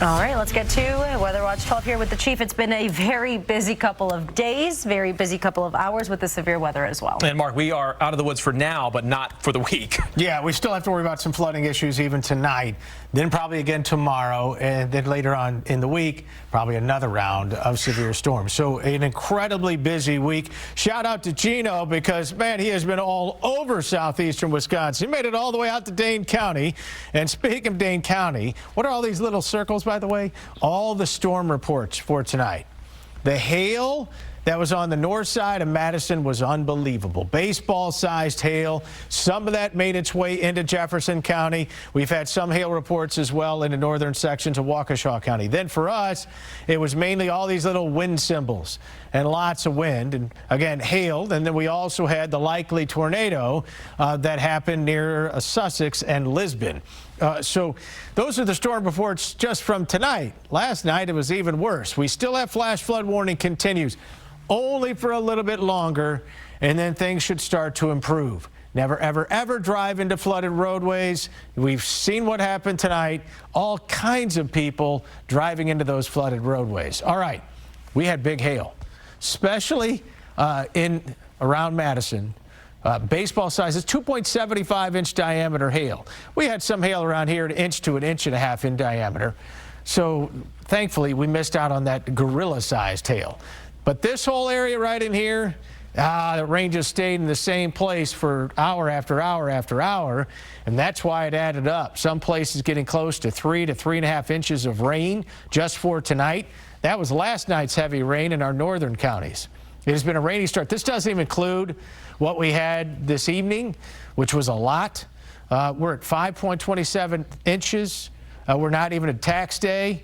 All right, let's get to Weather Watch 12 here with the chief. It's been a very busy couple of days, very busy couple of hours with the severe weather as well. And Mark, we are out of the woods for now, but not for the week. Yeah, we still have to worry about some flooding issues even tonight, then probably again tomorrow, and then later on in the week, probably another round of severe storms. So an incredibly busy week. Shout out to Gino because, man, he has been all over southeastern Wisconsin. He made it all the way out to Dane County. And speaking of Dane County, what are all these little circles, by the way? All the storm reports for tonight. The hail that was on the north side of Madison was unbelievable. Baseball-sized hail. Some of that made its way into Jefferson County. We've had some hail reports as well in the northern sections of Waukesha County. Then for us, it was mainly all these little wind symbols and lots of wind. And again, hail. And then we also had the likely tornado that happened near Sussex and Lisbon. So those are the storm reports just from tonight. Last night, it was even worse. We still have flash flood warning continues only for a little bit longer, and then things should start to improve. Never, ever, ever drive into flooded roadways. We've seen what happened tonight. All kinds of people driving into those flooded roadways. All right, we had big hail, especially around Madison. Baseball sizes, 2.75-inch diameter hail. We had some hail around here, 1 inch to 1.5 inches in diameter. So thankfully, we missed out on that gorilla-sized hail. But this whole area right in here, the rain just stayed in the same place for hour after hour after hour, and that's why it added up. Some places getting close to 3 to 3.5 inches of rain just for tonight. That was last night's heavy rain in our northern counties. It has been a rainy start. This doesn't even include what we had this evening, which was a lot. We're at 5.27 inches. We're not even at tax day.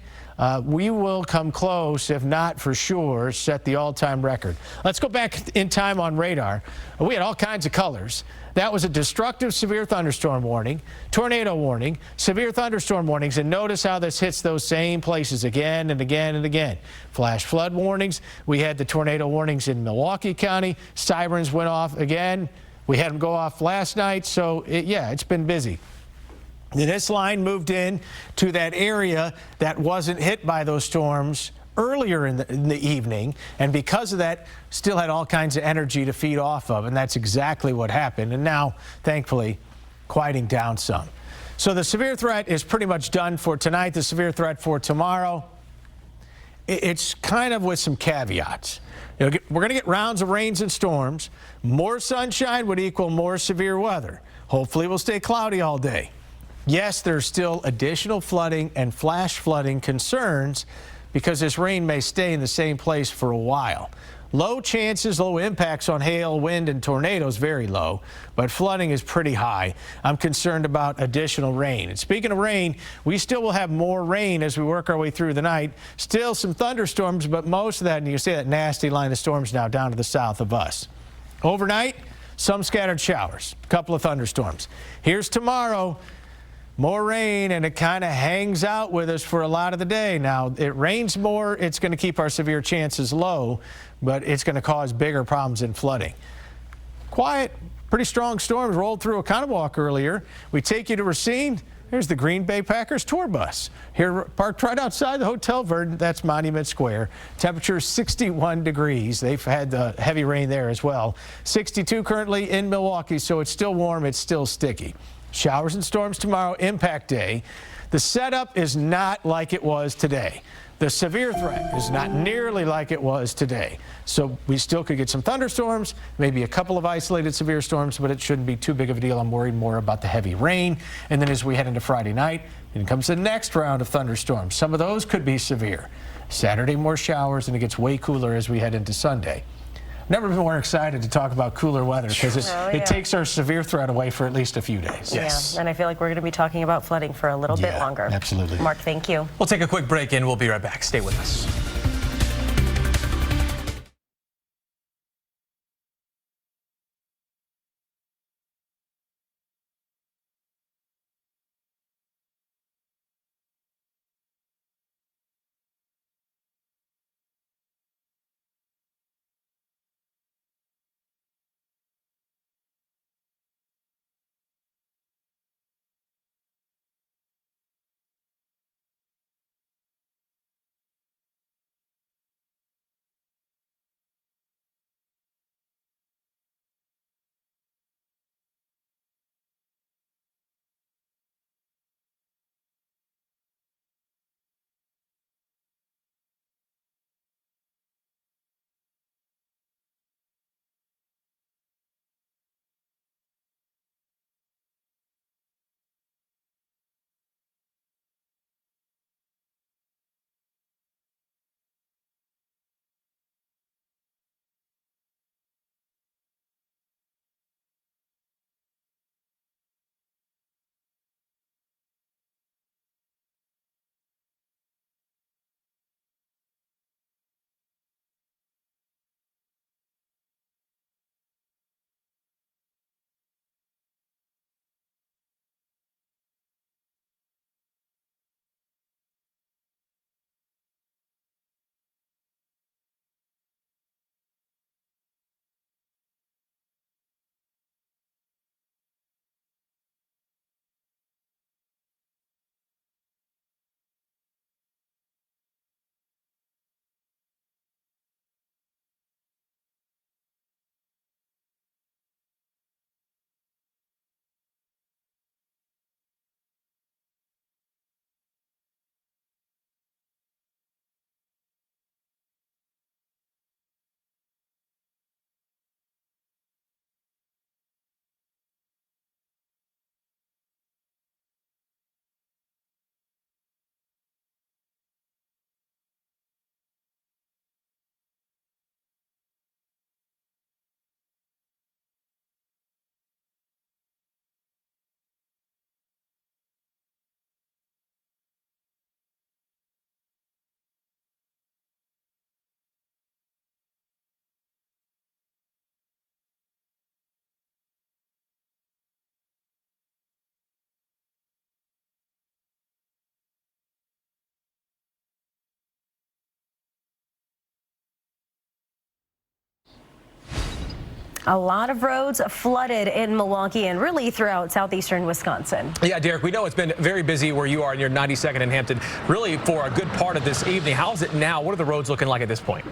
We will come close, if not for sure, set the all-time record. Let's go back in time on radar. We had all kinds of colors. That was a destructive severe thunderstorm warning, tornado warning, severe thunderstorm warnings, and notice how this hits those same places again and again and again. Flash flood warnings. We had the tornado warnings in Milwaukee County. Sirens went off again. We had them go off last night, so it's been busy. This line moved in to that area that wasn't hit by those storms earlier in the evening, and because of that, still had all kinds of energy to feed off of, and that's exactly what happened. And now, thankfully, quieting down some. So the severe threat is pretty much done for tonight. The severe threat for tomorrow, it's kind of with some caveats. We're going to get rounds of rains and storms. More sunshine would equal more severe weather. Hopefully, we'll stay cloudy all day. Yes, there's still additional flooding and flash flooding concerns because this rain may stay in the same place for a while. Low chances, low impacts on hail, wind, and tornadoes, very low, but flooding is pretty high. I'm concerned about additional rain. And speaking of rain, we still will have more rain as we work our way through the night. Still some thunderstorms, but most of that, and you see that nasty line of storms now down to the south of us. Overnight, some scattered showers, a couple of thunderstorms. Here's tomorrow. More rain, and it kind of hangs out with us for a lot of the day. Now, it rains more. It's going to keep our severe chances low, but it's going to cause bigger problems in flooding. Quiet, pretty strong storms rolled through Oconomowoc earlier. We take you to Racine. Here's the Green Bay Packers tour bus. Here, parked right outside the Hotel Verdant. That's Monument Square. Temperature 61 degrees. They've had the heavy rain there as well. 62 currently in Milwaukee, so it's still warm. It's still sticky. Showers and storms tomorrow, impact day. The setup is not like it was today. The severe threat is not nearly like it was today. So we still could get some thunderstorms, maybe a couple of isolated severe storms, but it shouldn't be too big of a deal. I'm worried more about the heavy rain. And then as we head into Friday night, then comes the next round of thunderstorms. Some of those could be severe. Saturday, more showers, and it gets way cooler as we head into Sunday. Never been more excited to talk about cooler weather because it takes our severe threat away for at least a few days. Yes. Yeah, and I feel like we're going to be talking about flooding for a little bit longer. Absolutely. Mark, thank you. We'll take a quick break and we'll be right back. Stay with us. A lot of roads flooded in Milwaukee and really throughout southeastern Wisconsin. Yeah, Derek, we know it's been very busy where you are in your 92nd in Hampton, really for a good part of this evening. How's it now? What are the roads looking like at this point?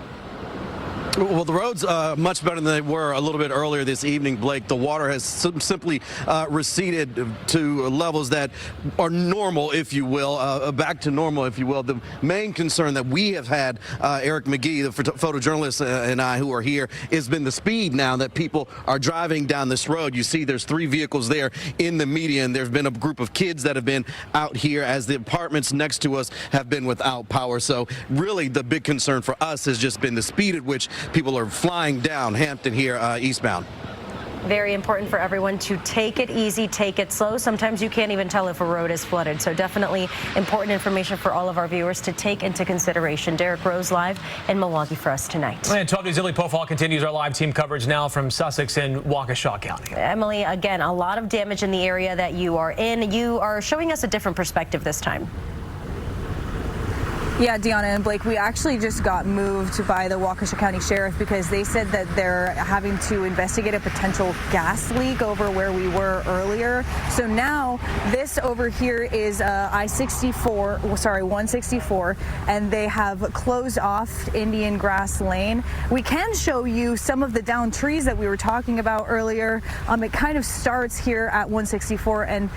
Well, the roads much better than they were a little bit earlier this evening, Blake. The water has simply receded to levels that are normal, if you will, back to normal, if you will. The main concern that we have had, Eric McGee, the photojournalist, and I who are here, has been the speed now that people are driving down this road. You see there's 3 vehicles there in the median. There's been a group of kids that have been out here as the apartments next to us have been without power. So really the big concern for us has just been the speed at which people are flying down Hampton here eastbound. Very important for everyone to take it easy, take it slow. Sometimes you can't even tell if a road is flooded. So definitely important information for all of our viewers to take into consideration. Derek Rose live in Milwaukee for us tonight. And 12 News' Emily Pofall continues our live team coverage now from Sussex and Waukesha County. Emily, again, a lot of damage in the area that you are in. You are showing us a different perspective this time. Yeah, Deanna and Blake, we actually just got moved by the Waukesha County Sheriff because they said that they're having to investigate a potential gas leak over where we were earlier. So now this over here is I-164, and they have closed off Indian Grass Lane. We can show you some of the downed trees that we were talking about earlier. It kind of starts here at 164 and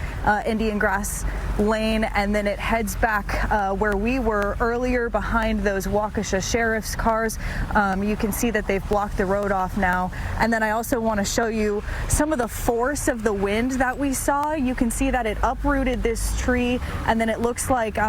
Indian Grass Lane, and then it heads back where we were earlier behind those Waukesha Sheriff's cars. You can see that they've blocked the road off now. And then I also want to show you some of the force of the wind that we saw. You can see that it uprooted this tree, and then it looks like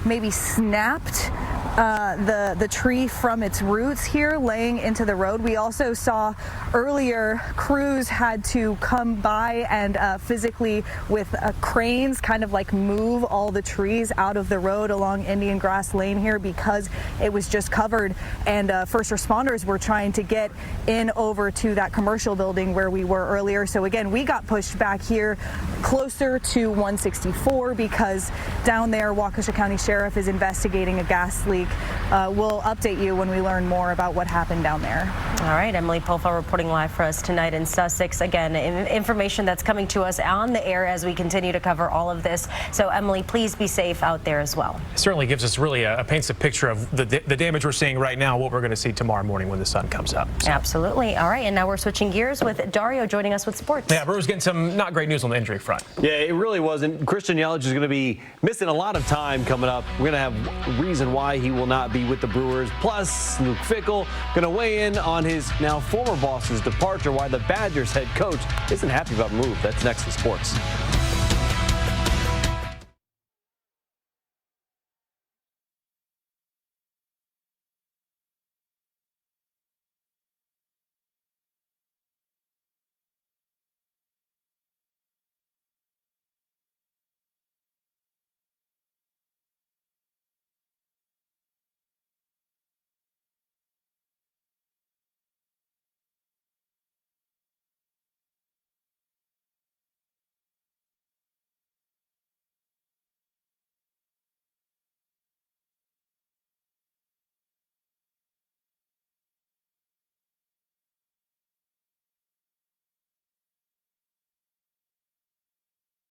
maybe snapped the tree from its roots here laying into the road. We also saw earlier crews had to come by and physically with cranes kind of like move all the trees out of the road along Indian Grass Lane here because it was just covered, and first responders were trying to get in over to that commercial building where we were earlier. So again, we got pushed back here closer to 164 because down there Waukesha County Sheriff is investigating a gas leak. We'll update you when we learn more about what happened down there. All right, Emily Pofall reporting live for us tonight in Sussex. Again, information that's coming to us on the air as we continue to cover all of this. So Emily, please be safe out there as well. It certainly gives us really paints a picture of the damage we're seeing right now, what we're going to see tomorrow morning when the sun comes up. So. Absolutely. All right, and now we're switching gears with Dario joining us with sports. Yeah, Brewers getting some not great news on the injury front. Yeah, it really wasn't. Christian Yelich is going to be missing a lot of time coming up. We're going to have a reason why he will not be with the Brewers. Plus, Luke Fickell going to weigh in on his now former boss's departure, why the Badgers head coach isn't happy about the move. That's next in sports.